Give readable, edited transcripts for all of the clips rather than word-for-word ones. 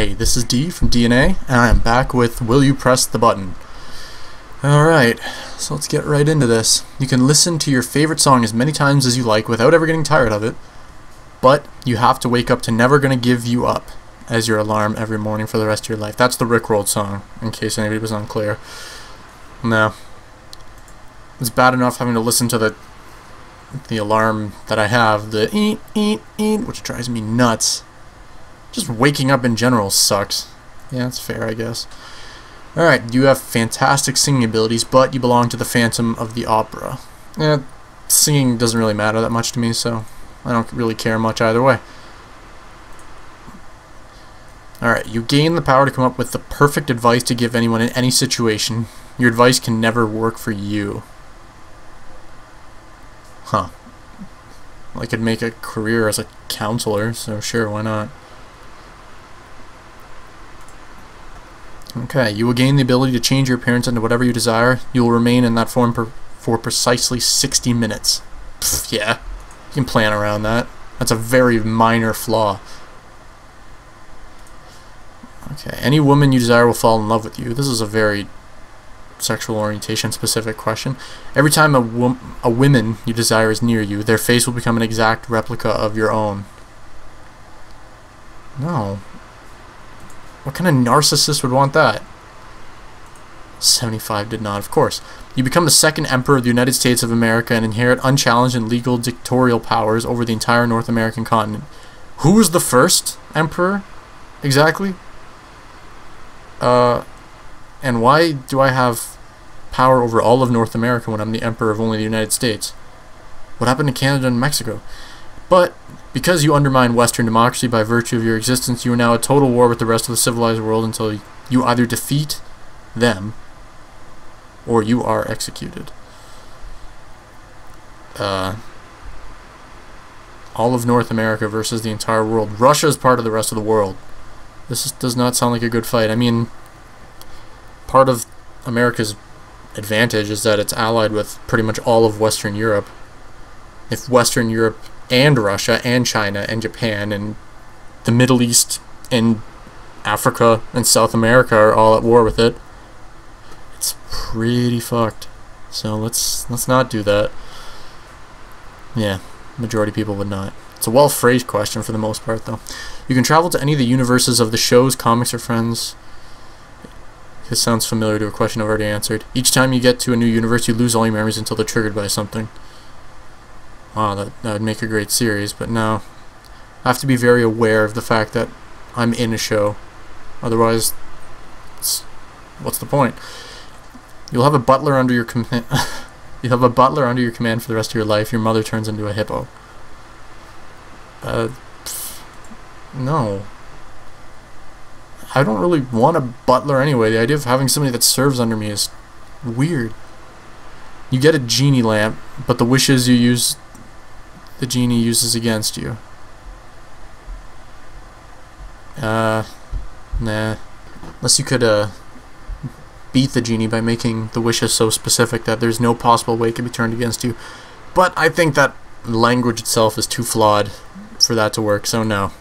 Hey, this is D from dn'a, and I am back with Will You Press the Button? Alright, so let's get right into this. You can listen to your favorite song as many times as you like without ever getting tired of it, but you have to wake up to Never Gonna Give You Up as your alarm every morning for the rest of your life. That's the Rickrolled song, in case anybody was unclear. No. It's bad enough having to listen to the alarm that I have, the eat, which drives me nuts. Just waking up in general sucks. Yeah, that's fair, I guess. Alright, you have fantastic singing abilities, but you belong to the Phantom of the Opera. Singing doesn't really matter that much to me, so I don't really care much either way. Alright, you gain the power to come up with the perfect advice to give anyone in any situation. Your advice can never work for you. Huh. I could make a career as a counselor, so sure, why not? Okay, you will gain the ability to change your appearance into whatever you desire. You will remain in that form for precisely 60 minutes. Pfft, yeah, you can plan around that. That's a very minor flaw. Okay, any woman you desire will fall in love with you. This is a very sexual orientation specific question. Every time a woman you desire is near you, their face will become an exact replica of your own. No. What kind of narcissist would want that? 75 did not, of course. You become the second emperor of the United States of America and inherit unchallenged and legal dictatorial powers over the entire North American continent. Who was the first emperor? Exactly? And why do I have power over all of North America when I'm the emperor of only the United States? What happened to Canada and Mexico? But because you undermine Western democracy by virtue of your existence, you are now at total war with the rest of the civilized world until you either defeat them or you are executed. All of North America versus the entire world. Russia is part of the rest of the world. Does not sound like a good fight. I mean, part of America's advantage is that it's allied with pretty much all of Western Europe. If Western Europe and Russia and China and Japan and the Middle East and Africa and South America are all at war with it, it's pretty fucked. So let's not do that. Yeah, majority of people would not. It's a well-phrased question for the most part, though. You can travel to any of the universes of the shows, comics, or friends. This sounds familiar to a question I've already answered. Each time you get to a new universe, you lose all your memories until they're triggered by something. Wow, that would make a great series, but no. I have to be very aware of the fact that I'm in a show. Otherwise, what's the point? You'll have a butler under your command. You'll have a butler under your command for the rest of your life. Your mother turns into a hippo. No. I don't really want a butler anyway. The idea of having somebody that serves under me is weird. You get a genie lamp, but the wishes you use, the genie uses against you. Nah. Unless you could, beat the genie by making the wishes so specific that there's no possible way it can be turned against you. But I think that language itself is too flawed for that to work, so no.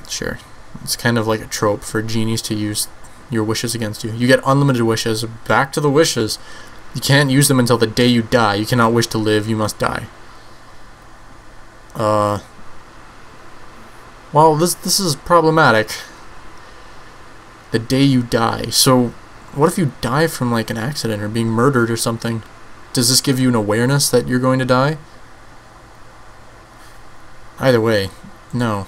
Sure. It's kind of like a trope for genies to use your wishes against you. You get unlimited wishes. Back to the wishes. You can't use them until the day you die. You cannot wish to live, you must die. Well, this is problematic. The day you die. So, what if you die from like an accident or being murdered or something? Does this give you an awareness that you're going to die? Either way, no.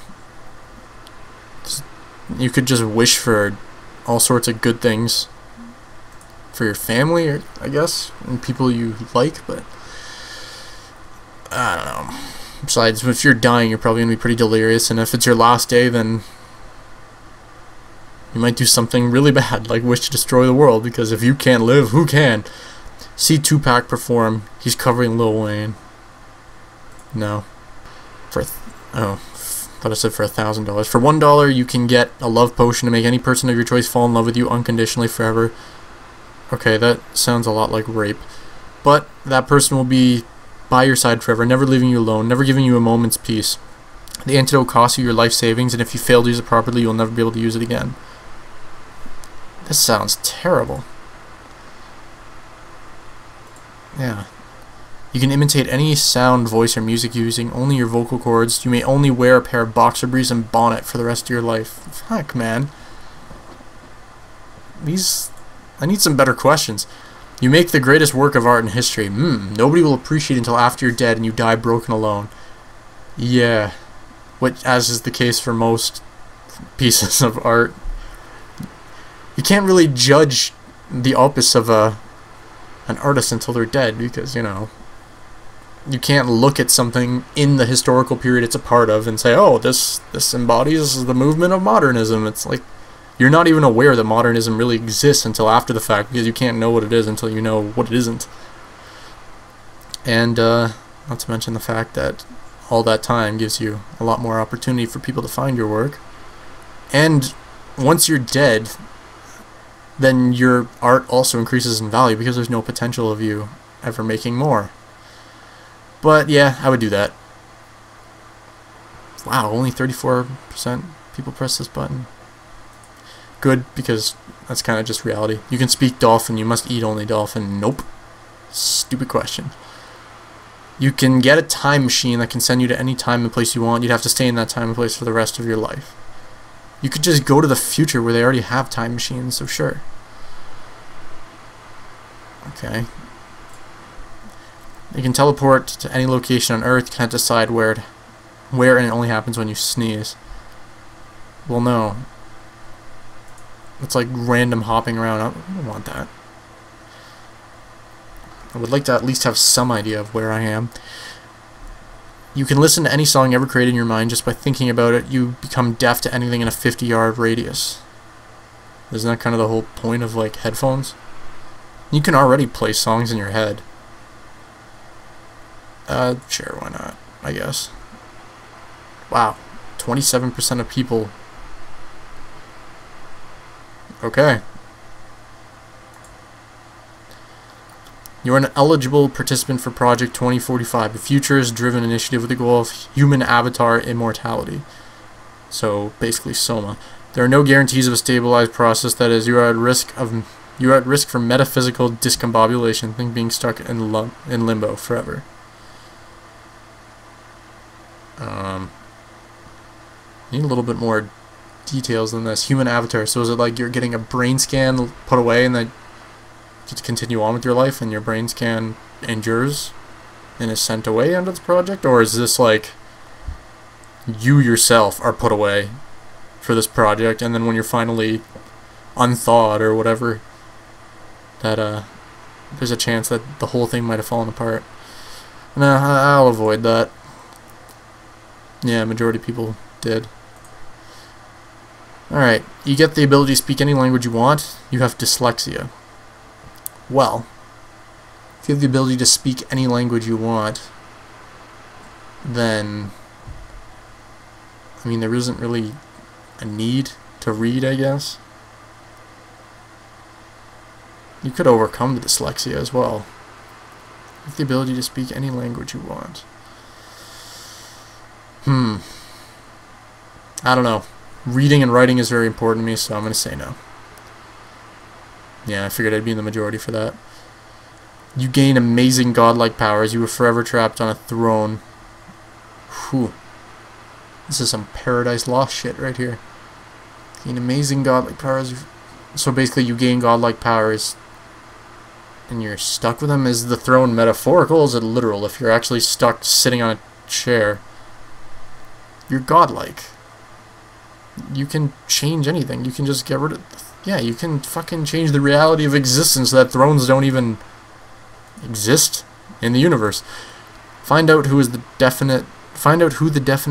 You could just wish for all sorts of good things for your family, or I guess, and people you like, but I don't know. Besides, if you're dying, you're probably going to be pretty delirious, and if it's your last day, then you might do something really bad, like wish to destroy the world, because if you can't live, who can? See Tupac perform. He's covering Lil Wayne. No. Thought I said for $1,000. For $1, you can get a love potion to make any person of your choice fall in love with you unconditionally forever. Okay, that sounds a lot like rape. But that person will be by your side forever, never leaving you alone, never giving you a moment's peace. The antidote costs you your life savings, and if you fail to use it properly, you'll never be able to use it again. This sounds terrible. Yeah. You can imitate any sound, voice, or music using only your vocal cords. You may only wear a pair of boxer briefs and bonnet for the rest of your life. Fuck, man. I need some better questions. You make the greatest work of art in history. Nobody will appreciate it until after you're dead and you die broken alone. Yeah. As is the case for most pieces of art. You can't really judge the opus of an artist until they're dead, because, you know, you can't look at something in the historical period it's a part of and say, oh, this embodies the movement of modernism. It's like, you're not even aware that modernism really exists until after the fact, because you can't know what it is until you know what it isn't. And not to mention the fact that all that time gives you a lot more opportunity for people to find your work. And once you're dead, then your art also increases in value, because there's no potential of you ever making more. But yeah, I would do that. Wow, only 34% people press this button. Good, because that's kind of just reality. You can speak dolphin, you must eat only dolphin. Nope. Stupid question. You can get a time machine that can send you to any time and place you want. You'd have to stay in that time and place for the rest of your life. You could just go to the future where they already have time machines, so sure. Okay. You can teleport to any location on Earth. You can't decide where, and it only happens when you sneeze. Well, no. It's like random hopping around. I don't want that. I would like to at least have some idea of where I am. You can listen to any song ever created in your mind just by thinking about it. You become deaf to anything in a 50-yard radius. Isn't that kind of the whole point of, like, headphones? You can already play songs in your head. Sure, why not? I guess. Wow. 27% of people. Okay. You are an eligible participant for Project 2045, a futurist-driven initiative with the goal of human avatar immortality. So, basically Soma. There are no guarantees of a stabilized process. That is, you are at risk for metaphysical discombobulation, think being stuck in limbo forever. Need a little bit more details than this. Human avatar. So is it like you're getting a brain scan put away and then you continue on with your life, and your brain scan endures and is sent away under this project? Or is this like you yourself are put away for this project, and then when you're finally unthawed or whatever, that there's a chance that the whole thing might have fallen apart? Nah, I'll avoid that. Yeah, majority of people did. Alright, you get the ability to speak any language you want. You have dyslexia. Well, if you have the ability to speak any language you want, then, I mean, there isn't really a need to read, I guess. You could overcome the dyslexia as well. You have the ability to speak any language you want. I don't know. Reading and writing is very important to me, so I'm going to say no. Yeah, I figured I'd be in the majority for that. You gain amazing godlike powers. You are forever trapped on a throne. Whew. This is some Paradise Lost shit right here. Gain amazing godlike powers. So basically you gain godlike powers and you're stuck with them. Is the throne metaphorical or is it literal? If you're actually stuck sitting on a chair, you're godlike. You can change anything. You can just get rid of... Yeah, you can fucking change the reality of existence so that thrones don't even exist in the universe. Find out who the definite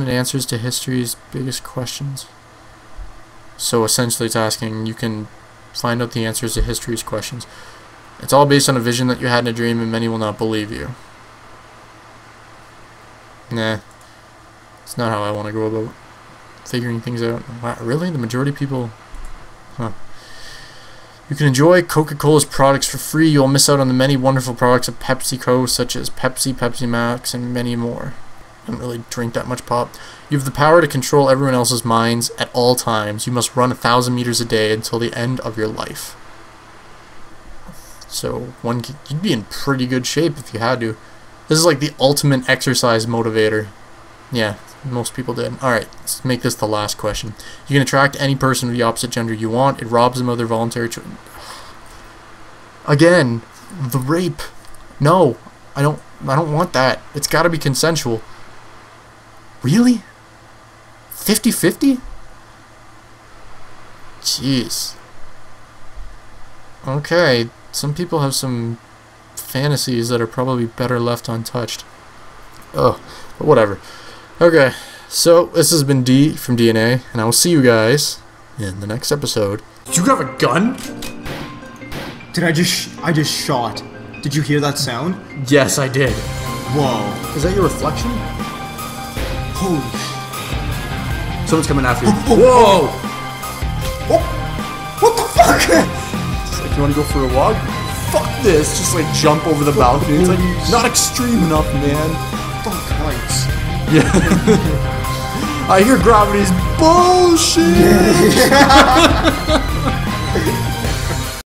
answers to history's biggest questions. So essentially it's asking, you can find out the answers to history's questions. It's all based on a vision that you had in a dream, and many will not believe you. Nah. It's not how I want to go about figuring things out. Wow, really? The majority of people... Huh. You can enjoy Coca-Cola's products for free. You'll miss out on the many wonderful products of PepsiCo, such as Pepsi, Pepsi Max, and many more. I don't really drink that much pop. You have the power to control everyone else's minds at all times. You must run 1,000 meters a day until the end of your life. So you'd be in pretty good shape if you had to. This is like the ultimate exercise motivator. Yeah, most people did. Alright, let's make this the last question. You can attract any person of the opposite gender you want. It robs them of their voluntary choice. Again, the rape. No, I don't want that. It's got to be consensual. Really? 50-50? Jeez. Okay, some people have some fantasies that are probably better left untouched. Oh, but whatever. Okay, so this has been D from dn'a, and I will see you guys in the next episode. Did you have a gun? Did I just shot. Did you hear that sound? Yes, I did. Whoa. Is that your reflection? Holy sh... Someone's coming after you. Whoa! What the fuck? It's like, you want to go for a walk? Fuck this. Just like jump over the balcony. It's like, not extreme enough, man. Fuck heights. Yeah. I hear gravity's bullshit.